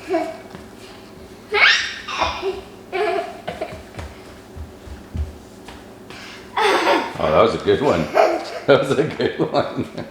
Oh, that was a good one. That was a good one.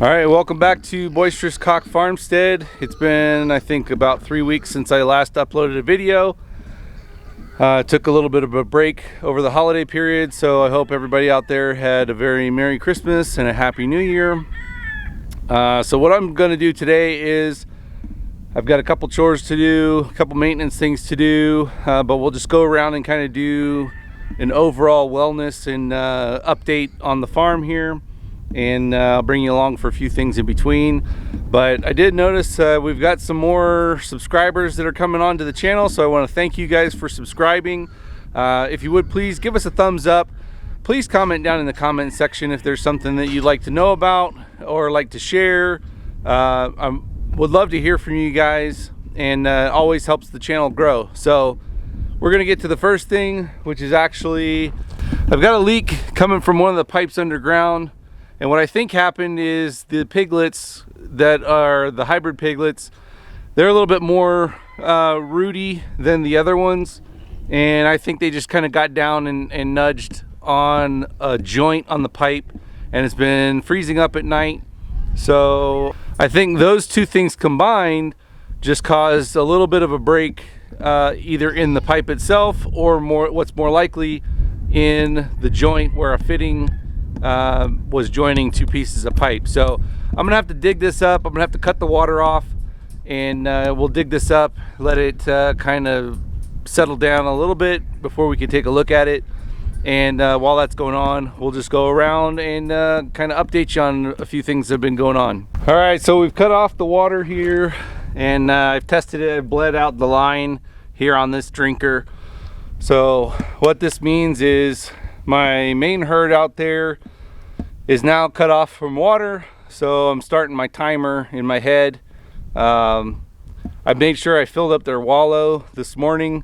All right, welcome back to Boisterous Cock Farmstead. It's been, I think, about 3 weeks since I last uploaded a video. Took a little bit of a break over the holiday period, so I hope everybody out there had a very Merry Christmas and a Happy New Year. So what I'm going to do today is I've got a couple chores to do, a couple maintenance things to do, but we'll just go around and kind of do an overall wellness and update on the farm here. And I'll bring you along for a few things in between. But I did notice we've got some more subscribers that are coming on to the channel, so I want to thank you guys for subscribing. If you would please give us a thumbs up. Please comment down in the comment section if there's something that you'd like to know about or like to share. I would love to hear from you guys, and always helps the channel grow. So we're gonna get to the first thing, which is actually I've got a leak coming from one of the pipes underground. And what I think happened is the piglets that are the hybrid piglets, they're a little bit more rooty than the other ones. And I think they just kind of got down and nudged on a joint on the pipe, and it's been freezing up at night. So I think those two things combined just caused a little bit of a break, either in the pipe itself or what's more likely in the joint where a fitting was joining two pieces of pipe. So I'm gonna have to dig this up. I'm gonna have to cut the water off, and we'll dig this up, let it kind of settle down a little bit before we can take a look at it. And while that's going on, we'll just go around and kind of update you on a few things that have been going on. All right, so we've cut off the water here, and I've tested it. I've bled out the line here on this drinker. So what this means is my main herd out there is now cut off from water, so I'm starting my timer in my head. I made sure I filled up their wallow this morning,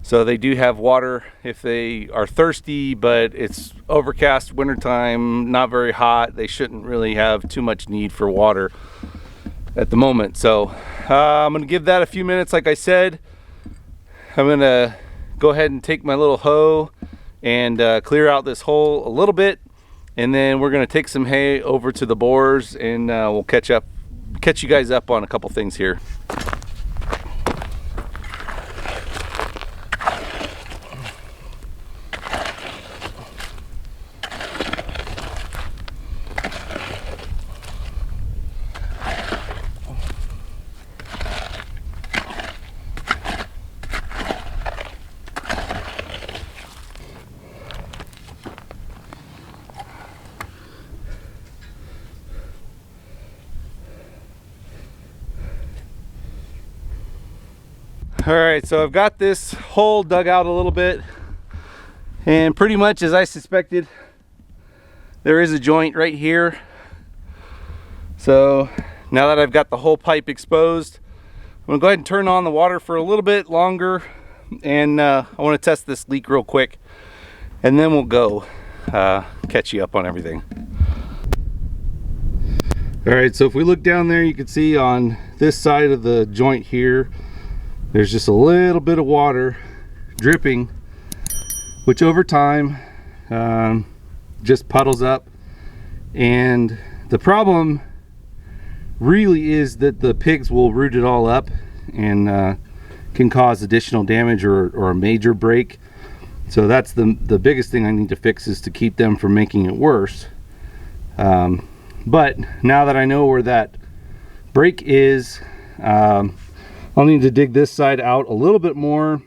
so they do have water if they are thirsty, but it's overcast wintertime, not very hot. They shouldn't really have too much need for water at the moment. So I'm gonna give that a few minutes. Like I said, I'm gonna go ahead and take my little hoe and clear out this hole a little bit, and then we're gonna take some hay over to the boars, and we'll catch you guys up on a couple things here. All right, so I've got this hole dug out a little bit, and pretty much as I suspected, there is a joint right here. So now that I've got the whole pipe exposed, I'm gonna go ahead and turn on the water for a little bit longer, and I want to test this leak real quick, and then we'll go catch you up on everything. All right, so if we look down there, you can see on this side of the joint here, there's just a little bit of water dripping, which over time just puddles up. And the problem really is that the pigs will root it all up and can cause additional damage or a major break. So that's the biggest thing I need to fix, is to keep them from making it worse. But now that I know where that break is, I'll need to dig this side out a little bit more,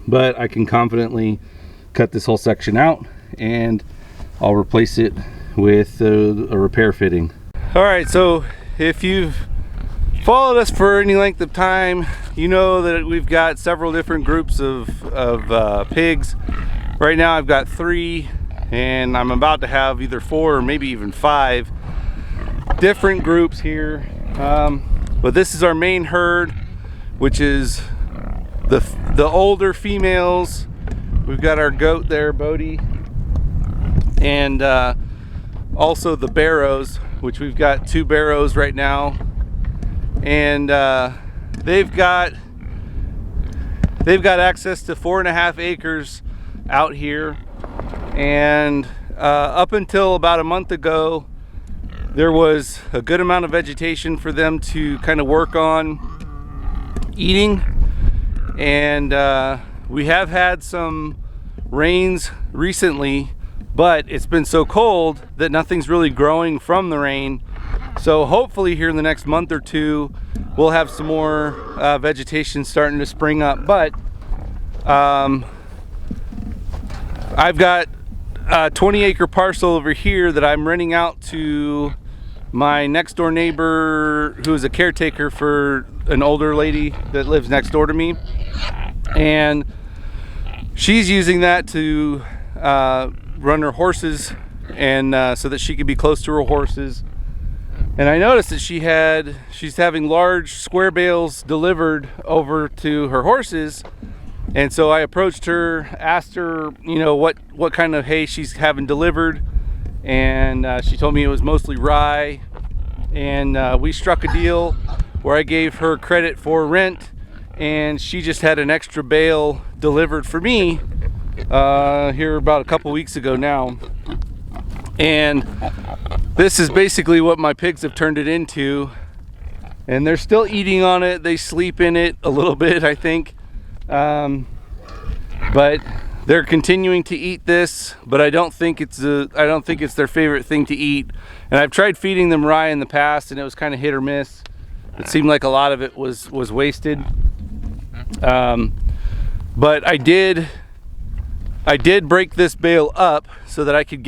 but I can confidently cut this whole section out, and I'll replace it with a repair fitting. All right, so if you've followed us for any length of time, you know that we've got several different groups of pigs. Right now I've got 3, and I'm about to have either 4 or maybe even 5 different groups here. But this is our main herd, which is the older females. We've got our goat there, Bodie, and also the barrows, which we've got 2 barrows right now, and they've got access to 4.5 acres out here, and up until about a month ago there was a good amount of vegetation for them to kind of work on eating, and we have had some rains recently, but it's been so cold that nothing's really growing from the rain. So hopefully here in the next month or 2 we'll have some more vegetation starting to spring up. But I've got a 20-acre parcel over here that I'm renting out to my next door neighbor, who is a caretaker for an older lady that lives next door to me, and she's using that to run her horses, and so that she could be close to her horses. And I noticed that she's having large square bales delivered over to her horses, and so I approached her, asked her, you know, what kind of hay she's having delivered, and she told me it was mostly rye. And we struck a deal where I gave her credit for rent, and she just had an extra bale delivered for me here about a couple weeks ago now. And this is basically what my pigs have turned it into, and they're still eating on it. They sleep in it a little bit, I think, but they're continuing to eat this. But I don't think it's their favorite thing to eat. And I've tried feeding them rye in the past, and it was kind of hit or miss. It seemed like a lot of it was wasted. But I did break this bale up so that I could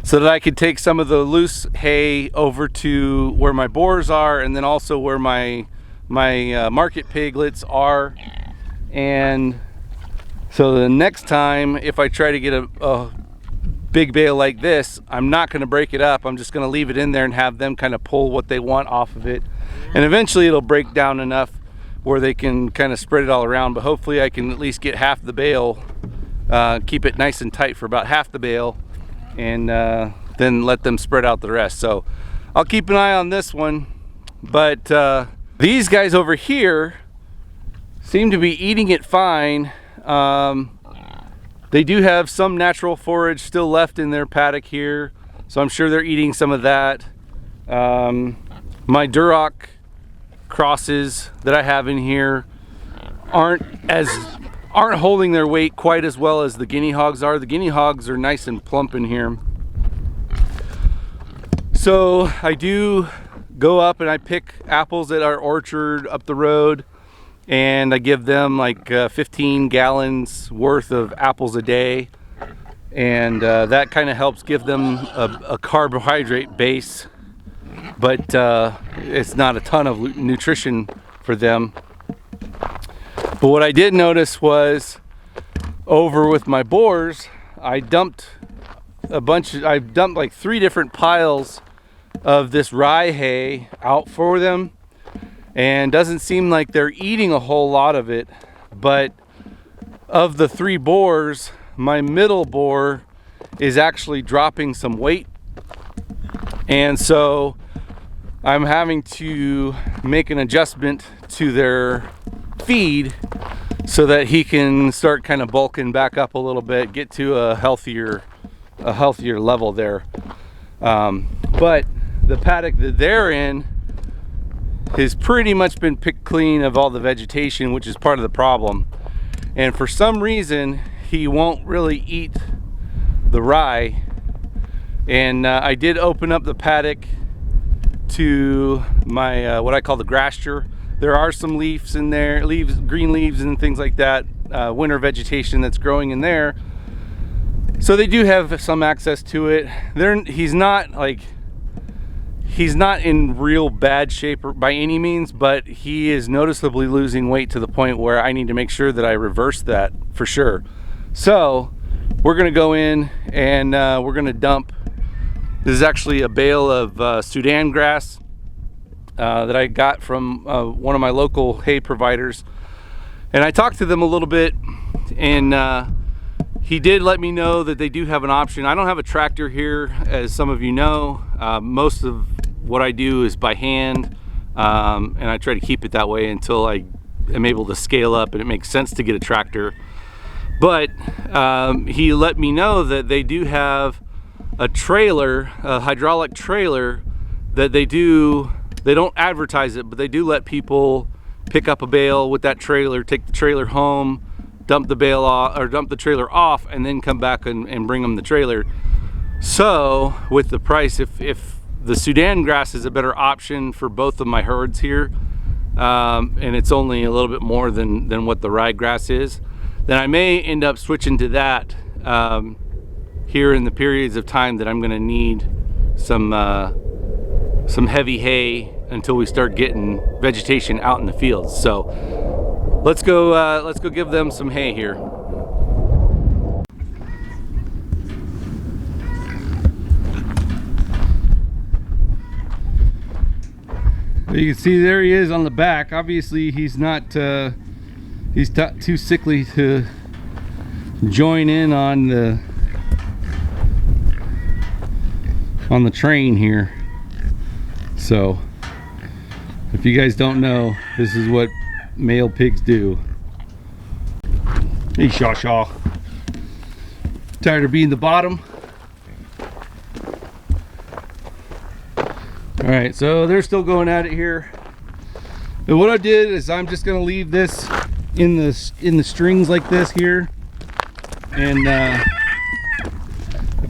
so that I could take some of the loose hay over to where my boars are, and then also where my market piglets are. And so the next time, if I try to get a big bale like this, I'm not going to break it up. I'm just going to leave it in there and have them kind of pull what they want off of it, and eventually it'll break down enough where they can kind of spread it all around. But hopefully I can at least get half the bale, keep it nice and tight for about half the bale, and then let them spread out the rest. So I'll keep an eye on this one. But these guys over here seem to be eating it fine. They do have some natural forage still left in their paddock here, so I'm sure they're eating some of that. My Duroc crosses that I have in here aren't holding their weight quite as well as the guinea hogs are. The guinea hogs are nice and plump in here. So I do go up and I pick apples at our orchard up the road, and I give them like 15 gallons worth of apples a day, and that kind of helps give them a carbohydrate base, but it's not a ton of nutrition for them. But what I did notice was, over with my boars, I dumped like 3 different piles of this rye hay out for them, and doesn't seem like they're eating a whole lot of it. But of the 3 boars, my middle boar is actually dropping some weight, and so I'm having to make an adjustment to their feed so that he can start kind of bulking back up a little bit, get to a healthier level there. But the paddock that they're in has pretty much been picked clean of all the vegetation, which is part of the problem. And for some reason, he won't really eat the rye. And I did open up the paddock to my what I call the grasture. There are some leaves in there, green leaves and things like that, winter vegetation that's growing in there. So they do have some access to it. He's not in real bad shape by any means, but he is noticeably losing weight to the point where I need to make sure that I reverse that for sure. So we're gonna go in and we're gonna dump. This is actually a bale of Sudan grass that I got from one of my local hay providers. And I talked to them a little bit, and he did let me know that they do have an option. I don't have a tractor here, as some of you know. Most of what I do is by hand, and I try to keep it that way until I am able to scale up and it makes sense to get a tractor. But he let me know that they do have a trailer, a hydraulic trailer, that they don't advertise it, but they do let people pick up a bale with that trailer, take the trailer home, dump the bale off, or dump the trailer off, and then come back and bring them the trailer. So with the price, if the Sudan grass is a better option for both of my herds here, and it's only a little bit more than what the ryegrass is, then I may end up switching to that here in the periods of time that I'm going to need some heavy hay until we start getting vegetation out in the fields. So let's go give them some hay here. You can see there he is on the back. Obviously he's not he's too sickly to join in on the train here. So if you guys don't know, this is what male pigs do. Hey, Shaw. Tired of being the bottom? All right, so they're still going at it here. And what I did is I'm just gonna leave this in the strings like this here, and I've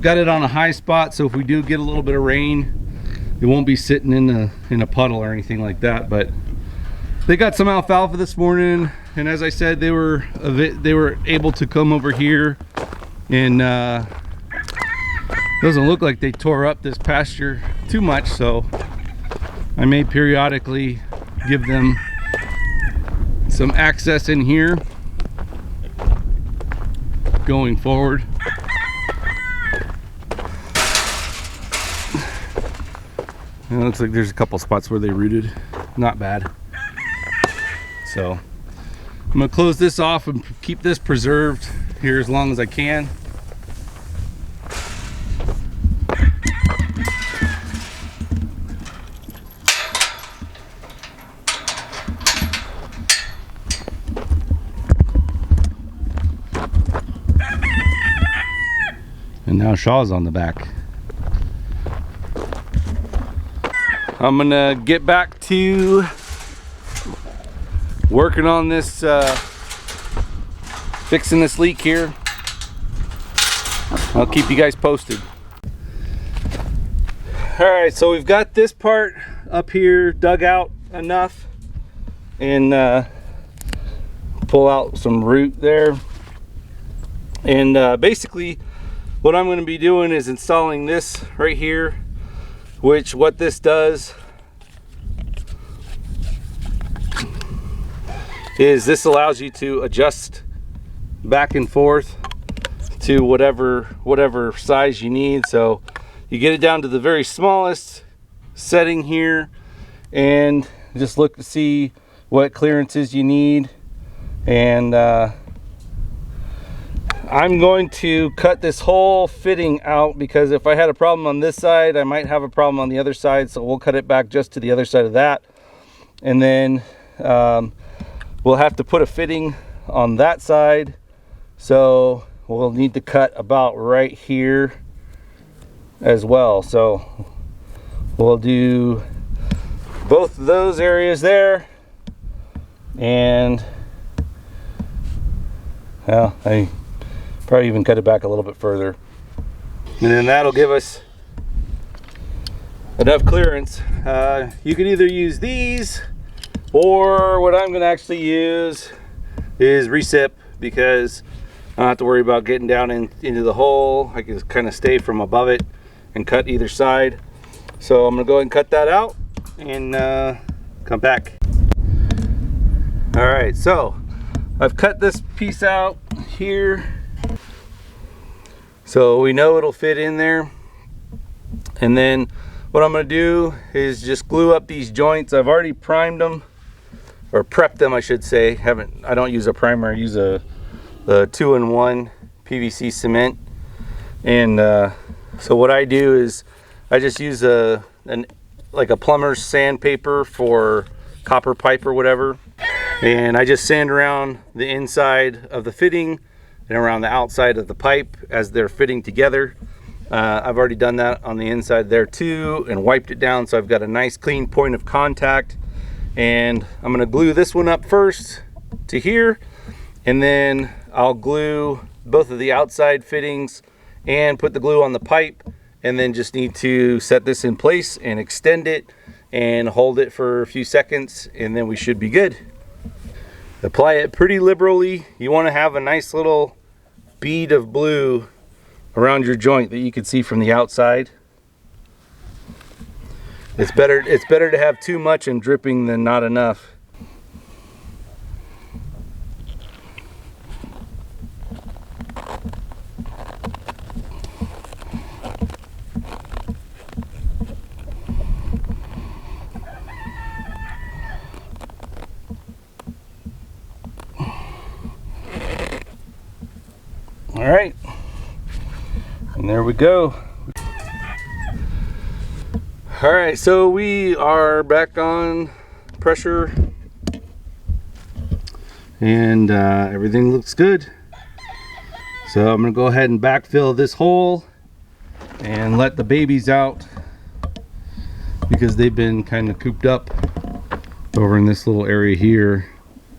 got it on a high spot, so if we do get a little bit of rain, it won't be sitting in a puddle or anything like that. But they got some alfalfa this morning, and as I said, they were able to come over here, and doesn't look like they tore up this pasture too much, so I may periodically give them some access in here going forward. And it looks like there's a couple spots where they rooted. Not bad. So I'm gonna close this off and keep this preserved here as long as I can. And now Shaw's on the back. I'm gonna get back to working on this, fixing this leak here. I'll keep you guys posted. All right, so we've got this part up here dug out enough, and pull out some root there. And basically what I'm going to be doing is installing this right here, which what this does is this allows you to adjust back and forth to whatever size you need. So you get it down to the very smallest setting here and just look to see what clearances you need. And I'm going to cut this whole fitting out, because if I had a problem on this side, I might have a problem on the other side. So we'll cut it back just to the other side of that, and then we'll have to put a fitting on that side. So we'll need to cut about right here as well. So we'll do both of those areas there, and well, I probably even cut it back a little bit further, and then that'll give us enough clearance. You can either use these, or what I'm going to actually use is recip, because I don't have to worry about getting down into the hole. I can just kind of stay from above it and cut either side. So I'm gonna go ahead and cut that out and come back. All right, so I've cut this piece out here. So we know it'll fit in there. And then what I'm gonna do is just glue up these joints. I've already primed them, or prepped them I should say. I don't use a primer, I use a 2-in-1 PVC cement. And so what I do is I just use like a plumber's sandpaper for copper pipe or whatever, and I just sand around the inside of the fitting and around the outside of the pipe as they're fitting together. I've already done that on the inside there too and wiped it down, so I've got a nice clean point of contact. And I'm going to glue this one up first to here, and then I'll glue both of the outside fittings and put the glue on the pipe, and then just need to set this in place and extend it and hold it for a few seconds, and then we should be good. Apply it pretty liberally. You want to have a nice little bead of blue around your joint that you can see from the outside. It's better to have too much and dripping than not enough. All right, and there we go. All right, so we are back on pressure, and everything looks good. So I'm gonna go ahead and backfill this hole and let the babies out, because they've been kind of cooped up over in this little area here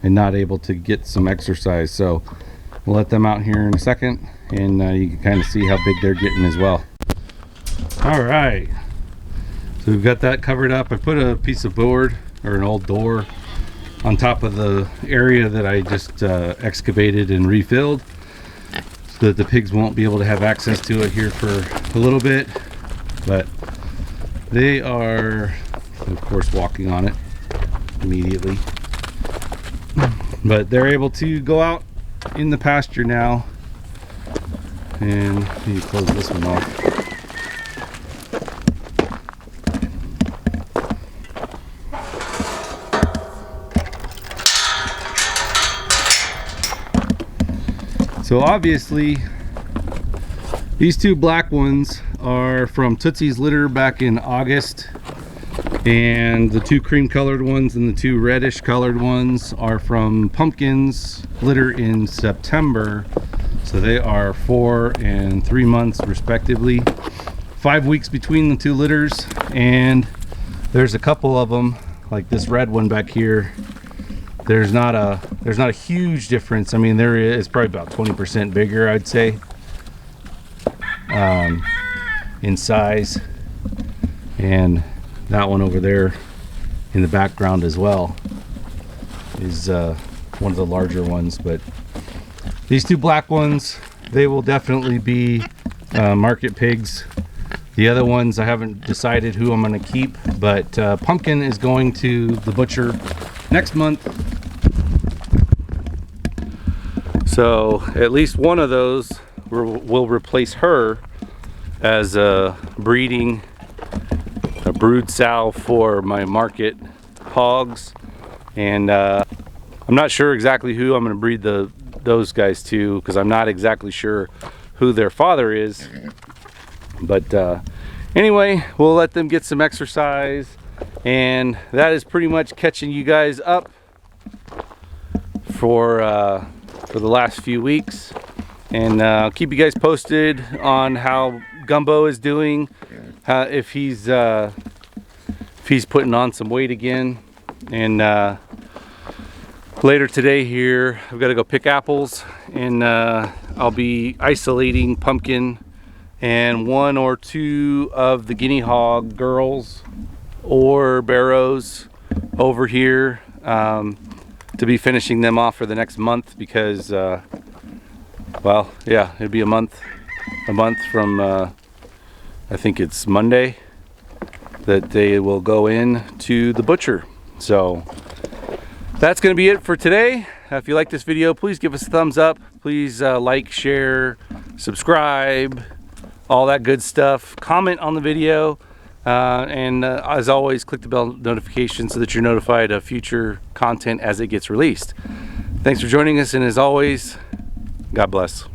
and not able to get some exercise. So we'll let them out here in a second, and you can kind of see how big they're getting as well. All right, so we've got that covered up. I put a piece of board or an old door on top of the area that I just excavated and refilled, so that the pigs won't be able to have access to it here for a little bit. But they are, of course, walking on it immediately. But they're able to go out in the pasture now, and let me close this one off. So obviously these two black ones are from Tootsie's litter back in August, and the two cream colored ones and the two reddish colored ones are from Pumpkin's litter in September. So they are 4 and 3 months respectively. 5 weeks between the two litters, and there's a couple of them, like this red one back here. There's not a huge difference. I mean, there is probably about 20% bigger, I'd say, in size. And that one over there in the background as well is one of the larger ones. But these two black ones, they will definitely be market pigs. The other ones, I haven't decided who I'm going to keep, but Pumpkin is going to the butcher next month. So at least one of those will replace her as a brood sow for my market hogs. And I'm not sure exactly who I'm going to breed those guys to, because I'm not exactly sure who their father is. But anyway, we'll let them get some exercise, and that is pretty much catching you guys up for the last few weeks. And I'll keep you guys posted on how Gumbo is doing, if he's putting on some weight again. And later today here, I've got to go pick apples, and I'll be isolating Pumpkin and 1 or 2 of the guinea hog girls or barrows over here, to be finishing them off for the next month, because well, yeah, it'd be a month from I think it's Monday that they will go in to the butcher. So that's going to be it for today. If you like this video, please give us a thumbs up. Please like, share, subscribe, all that good stuff. Comment on the video, and as always, click the bell notification so that you're notified of future content as it gets released. Thanks for joining us, and as always, God bless.